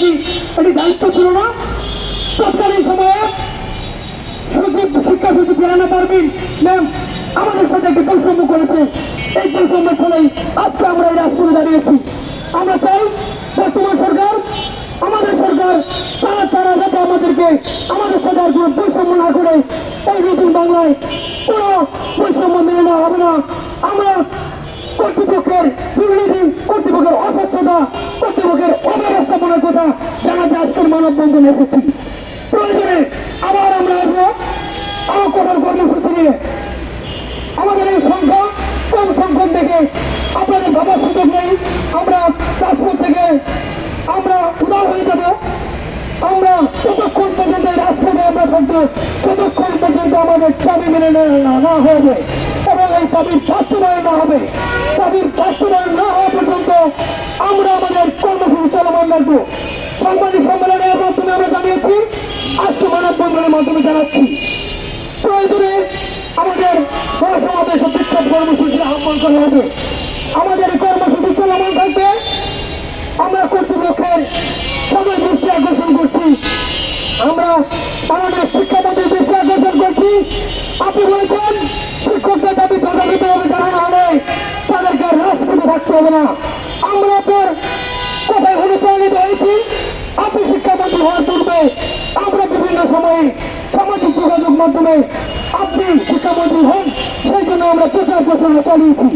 কি এটি দায়িত্ব ছিল না? তৎকালীন সময়ে শিক্ষা সচিব রানা পারভিন ম্যাম আমাদের সাথে একটি বৈষম্য করেছে। এই বৈষম্যের ফলেই আজকে আমরা এই রাজপথে দাঁড়িয়েছি। আমরা চাই বর্তমান সরকার, আমাদের সরকার, তারা যাতে আমাদেরকে আমাদের সাথে আর কোনো বৈষম্য না করে এই নতুন বাংলায় কোনো বৈষম্য মেনে নেওয়া হবে না। আমরা কর্তৃপক্ষের দুর্নীতি, কর্তৃপক্ষের অস্বচ্ছতা, কর্তৃপক্ষের অব্যবস্থাপনার কথা জানাতে আজকের মানববন্ধনে এসেছি। প্রয়োজনে আবার আমরা আসবো আরো কঠোর কর্মসূচি নিয়ে। আমাদের এই সংখ্যা কম সংখ্যক দেখে আপনাদের ভাবার সুযোগ নেই। আমরা রাজপথ থেকে আমরা উদার হয়ে যাব। আমরা যতক্ষণ পর্যন্ত রাজপথে আমরা থাকবো ততক্ষণ পর্যন্ত আমাদের দাবি মেনে না হবে এবং এই দাবির বাস্তবায়ন না হবে। দাবির বাস্তবায়ন না হওয়া পর্যন্ত আমরা আমাদের কর্মসূচি চলমান রাখবো। সাংবাদিক সম্মেলনের মাধ্যমে আমরা জানিয়েছি, আজকে মানববন্ধনের মাধ্যমে জানাচ্ছি, প্রয়োজনে আমাদের সমাবেশ ও বিক্ষোভ কর্মসূচি আহ্বান করা হবে। আমাদের এই কর্মসূচি চলমান থাকবে। আমরা কর্তৃপক্ষের সবাই দৃষ্টি আকর্ষণ করছি, আমরা আমাদের শিক্ষামন্ত্রীর দৃষ্টি আকর্ষণ করছি। আপনি বলেছেন শিক্ষকদের দাবি যথাযথভাবে জানানো হলে তাদেরকে রাজপথে থাকতে হবে না। আমরা আপনার কোথায় অনুপ্রাণিত হয়েছি। আপনি শিক্ষামন্ত্রী হওয়ার পূর্বে আমরা বিভিন্ন সময়ে সামাজিক যোগাযোগ মাধ্যমে আপনি শিক্ষামন্ত্রী হন সেই জন্য আমরা প্রচার প্রচারণা চালিয়েছি।